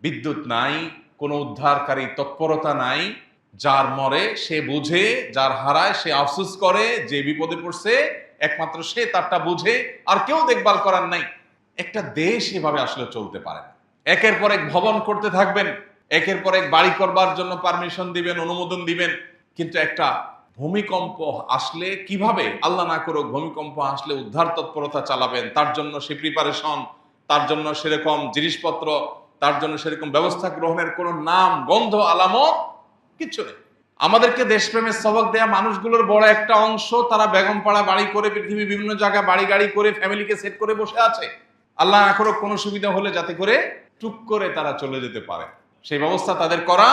বিদ্যুৎ নাই, কোনো উদ্ধারকারী তৎপরতা নাই, যার মরে সে বুঝে, যার হারায় সে আফসোস করে, যে বিপদে পড়ছে একমাত্র সে তারটা বুঝে, আর কেউ দেখভাল করার নাই। একটা দেশ এভাবে আসলে চলতে পারে না। একের পর এক ভবন করতে থাকবেন, একের পর এক বাড়ি করবার জন্য পারমিশন দিবেন, অনুমোদন দিবেন, কিন্তু একটা ভূমিকম্প আসলে কিভাবে, আল্লাহ না করুক ভূমিকম্প আসলে উদ্ধার তৎপরতা চালাবেন, তার জন্য সে প্রিপারেশন, তার জন্য সেরকম জিনিসপত্র, তার জন্য সেরকম ব্যবস্থা গ্রহণের কোনো নাম গন্ধ আলামত কিচ্ছু নেই। আমাদেরকে দেশপ্রেমের সবক দেয়া মানুষগুলোর বড় একটা অংশ তারা বেগমপাড়া বাড়ি করে, পৃথিবী বিভিন্ন জায়গায় বাড়ি গাড়ি করে ফ্যামিলিকে সেট করে বসে আছে, আল্লাহ না করুক কোনো সুবিধা হলে যাতে করে টুক করে তারা চলে যেতে পারে, সেই ব্যবস্থা তাদের করা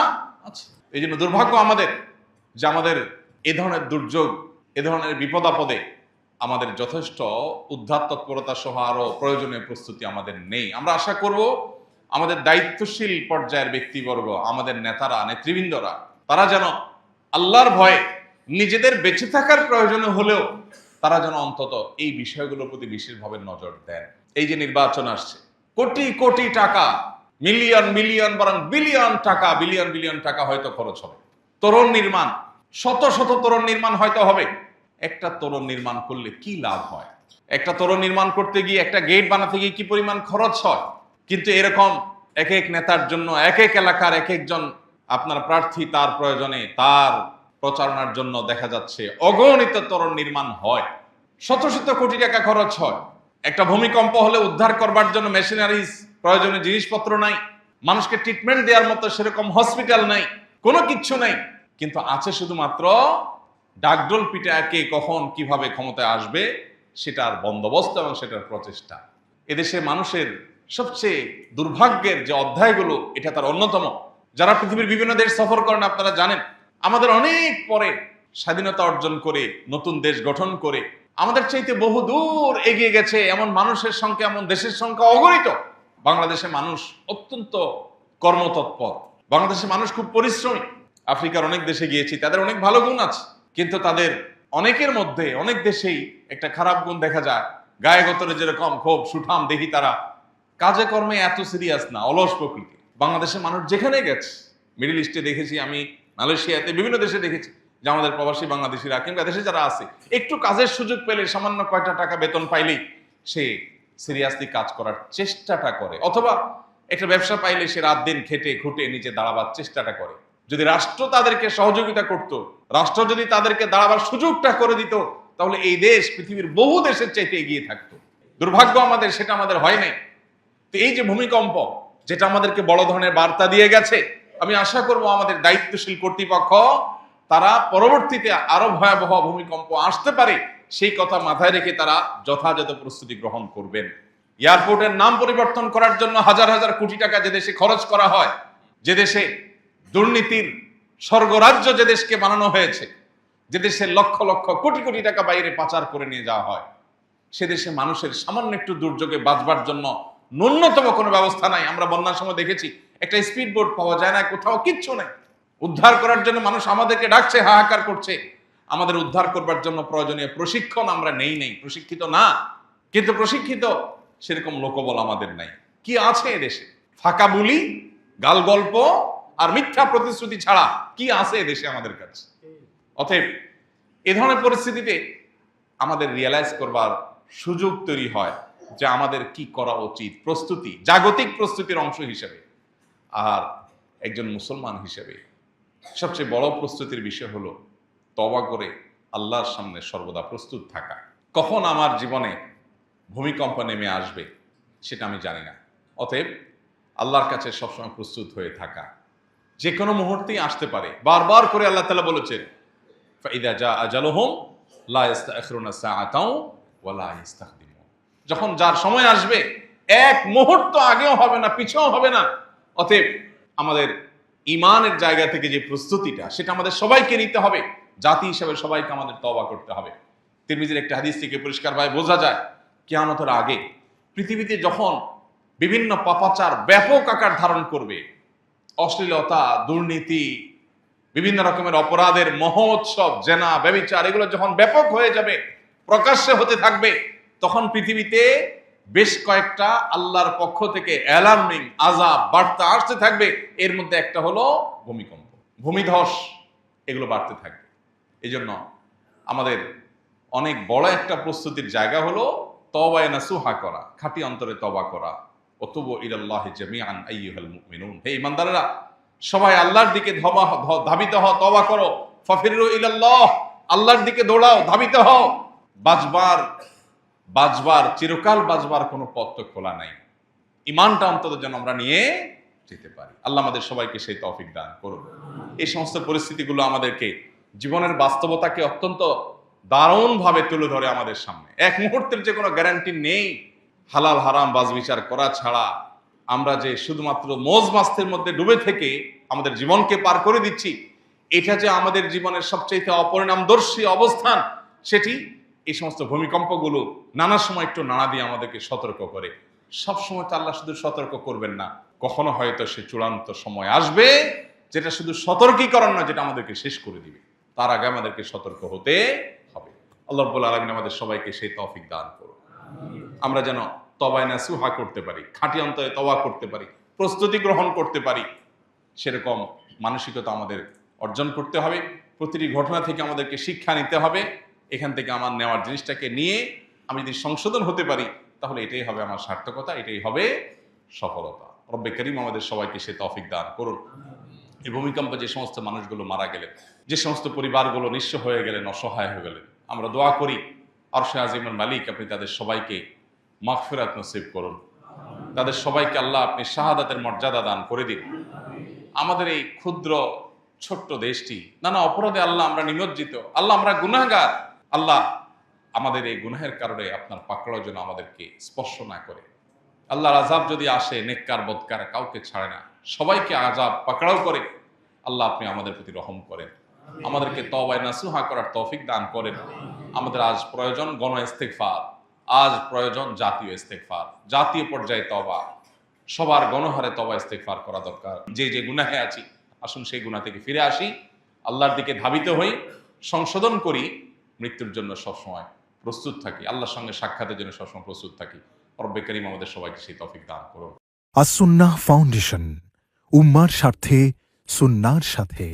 আছে। এই জন্য দুর্ভাগ্য আমাদের যে আমাদের এ ধরনের দুর্যোগ, এ ধরনের বিপদ আপদে আমাদের যথেষ্ট উদ্ধার তৎপরতা সহ আরো প্রয়োজনীয় প্রস্তুতি আমাদের নেই। আমরা আশা করব আমাদের দায়িত্বশীল পর্যায়ের ব্যক্তিবর্গ, আমাদের নেতারা, নেতৃবৃন্দরা, তারা যেন আল্লাহর ভয়ে নিজেদের বেঁচে থাকার প্রয়োজনে হলেও তারা যেন অন্তত এই বিষয়গুলোর প্রতি বিশেষভাবে নজর দেন। এই যে নির্বাচন আসছে, কোটি কোটি টাকা, মিলিয়ন মিলিয়ন বরং বিলিয়ন টাকা, বিলিয়ন বিলিয়ন টাকা হয়তো খরচ হবে। তোরণ নির্মাণ, শত শত তোরণ নির্মাণ হয়তো হবে। একটা তোরণ নির্মাণ করলে কি লাভ হয়? একটা তোরণ নির্মাণ করতে গিয়ে, একটা গেট বানাতে গিয়ে কি পরিমাণ খরচ হয়? কিন্তু এরকম এক এক নেতার জন্য, এক এক এলাকার এক একজন আপনার প্রার্থী, তার প্রয়োজনে, তার প্রচারণার জন্য দেখা যাচ্ছে অগণিত তোরণ নির্মাণ হয়, শত শত কোটি টাকা খরচ হয়। একটা ভূমিকম্প হলে উদ্ধার করবার জন্য মেশিনারিজ, প্রয়োজনীয় জিনিসপত্র নাই, মানুষকে ট্রিটমেন্ট দেওয়ার মতো সেরকম হসপিটাল নাই, কোনো কিচ্ছু নাই, কিন্তু আছে শুধুমাত্র ডাকডোল পিটায় কে কখন কিভাবে ক্ষমতায় আসবে সেটার বন্দোবস্ত এবং সেটার প্রচেষ্টা। এদেশে মানুষের সবচেয়ে দুর্ভাগ্যের যে অধ্যায়গুলো, এটা তার অন্যতম। যারা পৃথিবীর বিভিন্ন দেশ সফর করেন আপনারা জানেন, আমাদের অনেক পরে স্বাধীনতা অর্জন করে নতুন দেশ গঠন করে আমাদের চাইতে বহু দূর এগিয়ে গেছে এমন মানুষের সংখ্যা, এমন দেশের সংখ্যা অগণিত। বাংলাদেশের মানুষ অত্যন্ত কর্মতৎপর, বাংলাদেশের মানুষ খুব পরিশ্রমী। আফ্রিকার অনেক দেশে গিয়েছি, তাদের অনেক ভালো গুণ আছে, কিন্তু তাদের অনেকের মধ্যে, অনেক দেশেই একটা খারাপ গুণ দেখা যায়। গায়ে গতরে যেরকম ক্ষোভ সুঠাম, দেখি তারা কাজে কর্মে এত সিরিয়াস না, অলস প্রকৃতি। বাংলাদেশের মানুষ যেখানে গেছে, মিডল ইস্টে দেখেছি আমি, মালয়েশিয়াতে, বিভিন্ন দেশে দেখেছি যে আমাদের প্রবাসী বাংলাদেশিরা কিংবা দেশে যারা আছে, একটু কাজের সুযোগ পেলে, সামান্য কয়টা টাকা বেতন পাইলেই সে সিরিয়াসলি কাজ করার চেষ্টাটা করে, অথবা একটা ব্যবসা পাইলে সে রাত দিন খেটে খুঁটে নিচে দাঁড়াবার চেষ্টাটা করে। যদি রাষ্ট্র তাদেরকে সহযোগিতা করত, রাষ্ট্র যদি তাদেরকে দাঁড়াবার সুযোগটা করে দিত, তাহলে এই দেশ পৃথিবীর বহু দেশের চাইতে এগিয়ে থাকতো। দুর্ভাগ্য আমাদের, সেটা আমাদের হয় নাই। তো এই যে ভূমিকম্প, যেটা আমাদেরকে বড় ধরনের বার্তা দিয়ে গেছে, আমি আশা করব আমাদের দায়িত্বশীল কর্তৃপক্ষ তারা পরবর্তীতে আরো ভয়াবহ ভূমিকম্প আসতে পারে সেই কথা মাথায় রেখে তারা যথাযথ প্রস্তুতি গ্রহণ করবেন। এয়ারপোর্টের নাম পরিবর্তন করার জন্য হাজার হাজার কোটি টাকা যে দেশে খরচ করা হয়, যে দেশে দুর্নীতির স্বর্গরাজ্য যে দেশকে বানানো হয়েছে, যে দেশে লক্ষ লক্ষ কোটি কোটি টাকা বাইরে পাচার করে নিয়ে যাওয়া হয়, সে দেশে মানুষের সামান্য একটু দুর্যোগে বাঁচবার জন্য ন্যূনতম কোনো ব্যবস্থা নাই। আমরা বন্যার সময় দেখেছি একটা স্পিড বোট পাওয়া যায় না, কোথাও কিচ্ছু নেই। উদ্ধার করার জন্য মানুষ আমাদেরকে ডাকছে, হাহাকার করছে। আমাদের উদ্ধার করবার জন্য প্রয়োজনীয় প্রশিক্ষণ আমরা নেই, প্রশিক্ষিত না। কিন্তু প্রশিক্ষিত সেরকম লোকবল আমাদের নাই। কি আছে এদেশে? ফাঁকা বুলি, গাল গল্প আর মিথ্যা প্রতিশ্রুতি ছাড়া কি আছে এদেশে আমাদের কাছে? অতএব এ ধরনের পরিস্থিতিতে আমাদের রিয়েলাইজ করবার সুযোগ তৈরি হয় যে আমাদের কি করা উচিত। প্রস্তুতি, জাগতিক প্রস্তুতির অংশ হিসেবে আর একজন মুসলমান হিসেবে সবচেয়ে বড় প্রস্তুতির বিষয় হলো তওবা করে আল্লাহর সামনে সর্বদা প্রস্তুত থাকা। কখন আমার জীবনে ভূমিকম্প নেমে আসবে সেটা আমি জানি না। অতএব আল্লাহর কাছে সবসময় প্রস্তুত হয়ে থাকা, যে কোনো মুহূর্তেই আসতে পারে। বারবার করে আল্লাহ তাআলা বলেছেন, ফাইদা জা আজালুহুম লা ইস্তাখিরুনা সাআতাও ওয়া লা ইস্তাকদিমুন। যখন যার সময় আসবে এক মুহূর্ত আগেও হবে না, পিছেও হবে না। অতএব আমাদের ঈমানের জায়গা থেকে যে প্রস্তুতিটা, সেটা আমাদের সবাইকে নিতে হবে। জাতি হিসেবে সবাইকে আমাদের তওবা করতে হবে। তিরমিজির একটা হাদিস থেকে পরিষ্কারভাবে বোঝা যায়, কিয়ামতের আগে পৃথিবীতে যখন বিভিন্ন পাপাচার ব্যাপক আকার ধারণ করবে, অশ্লীলতা, দুর্নীতি, বিভিন্ন রকমের অপরাধের মহোৎসব, জেনা, ব্যভিচার, এগুলো যখন ব্যাপক হয়ে যাবে, প্রকাশ্যে হতে থাকবে, তখন পৃথিবীতে বেশ কয়েকটা আল্লাহর পক্ষ থেকে অ্যালার্মিং আযাব বার্তা আসতে থাকবে। এর মধ্যে একটা হলো ভূমিকম্প, ভূমিধস, এগুলো বাড়তে থাকবে। এই জন্য আমাদের অনেক বড় একটা প্রস্তুতির জায়গা হলো তওবায়ে নাসুহা করা, খাঁটি অন্তরে তওবা করা। ওতুবু ইলাল্লাহি জামিআন আইয়ুহাল মুমিনুন, হে ঈমানদাররা সবাই আল্লাহর দিকে ধাবিত হও, তওবা করো। ফাফিরু ইলাল্লাহ, আল্লাহর দিকে দৌড়াও, ধাবিত হও। বাঁচবার চিরকাল বাঁচবার কোনো পথ তো খোলা নাই। ঈমানটা অন্তত যেন আমরা নিয়ে যেতে পারি। আল্লাহ আমাদের সবাইকে সেই তৌফিক দান করুন। এই সমস্ত পরিস্থিতিগুলো আমাদেরকে জীবনের বাস্তবতাকে অত্যন্ত দারুণভাবে তুলে ধরে আমাদের সামনে। এক মুহূর্তের যে কোনো গ্যারান্টি নেই। হালাল হারাম বাজ বিচার করা ছাড়া আমরা যে শুধুমাত্র মৌজ মাস্তের মধ্যে ডুবে থেকে আমাদের জীবনকে পার করে দিচ্ছি, এটা যে আমাদের জীবনের সবচেয়ে অপরিণামদর্শী অবস্থান, সেটি এই সমস্ত ভূমিকম্পগুলো নানা সময় একটু নাড়া দিয়ে আমাদেরকে সতর্ক করে। সব সময় তো আল্লাহ শুধু সতর্ক করবেন না, কখনো হয়তো সে চূড়ান্ত সময় আসবে যেটা শুধু সতর্কীকরণ নয়, যেটা আমাদেরকে শেষ করে দিবে। তার আগে আমাদেরকে সতর্ক হতে হবে। আল্লাহ রাব্বুল আলামিন আমাদের সবাইকে সেই তৌফিক দান করুন। আমরা যেন তওবায়ে নাসুহা করতে পারি, খাঁটি অন্তরে তওবা করতে পারি, প্রস্তুতি গ্রহণ করতে পারি, সেরকম মানসিকতা আমাদের অর্জন করতে হবে। প্রতিটি ঘটনা থেকে আমাদেরকে শিক্ষা নিতে হবে। এখান থেকে আমার নেওয়ার জিনিসটাকে নিয়ে আমি যদি সংশোধন হতে পারি, তাহলে এটাই হবে আমার সার্থকতা, এটাই হবে সফলতা। রব্বে করিম আমাদের সবাইকে সে তৌফিক দান করুন। এই ভূমিকম্পে যে সমস্ত মানুষগুলো মারা গেলেন, যে সমস্ত পরিবারগুলো নিঃস্ব হয়ে গেলেন, অসহায় হয়ে গেলেন, আমরা দোয়া করি আরশে আজিমের মালিক আপনি তাদের সবাইকে মাগফিরাত নসিব করুন। তাদের সবাইকে আল্লাহ আপনি শাহাদাতের মর্যাদা দান করে দিন। আমাদের এই ক্ষুদ্র ছোট্ট দেশটি নানা অপরাধে আল্লাহ আমরা নিমজ্জিত, আল্লাহ আমরা গুনাহগার। আল্লাহ আমাদের এই গুনাহের কারণে আপনার পাকড়াও যেন আমাদেরকে স্পর্শ না করে। আল্লাহর আযাব যদি আসে, নেককার বদকার কাউকে ছাড়ে না, সবাইকে আযাব পাকড়াও করে। আল্লাহ আপনি আমাদের প্রতি রহম করেন, আমাদেরকে তওবায়ে নাসুহা করার তৌফিক দান করেন। আমাদের আজ প্রয়োজন গণ ইস্তেগফার, আজ প্রয়োজন জাতীয় ইস্তেগফার, জাতীয় পর্যায়ে তওবা, সবার গণহারে তওবা ইস্তেগফার করা দরকার। যে যে গুনাহে আছি, আসুন সেই গুনাহ থেকে ফিরে আসি, আল্লাহর দিকে ধাবিত হই, সংশোধন করি, মৃত্যুর জন্য সবসময় প্রস্তুত থাকি, আল্লাহর সঙ্গে সাক্ষাতের জন্য সবসময় প্রস্তুত থাকি। রব্বে করিম আমাদের সবাইকে সেই তৌফিক দান করুন। আস-সুন্নাহ ফাউন্ডেশন, উম্মার স্বার্থে সুন্নাহর সাথে।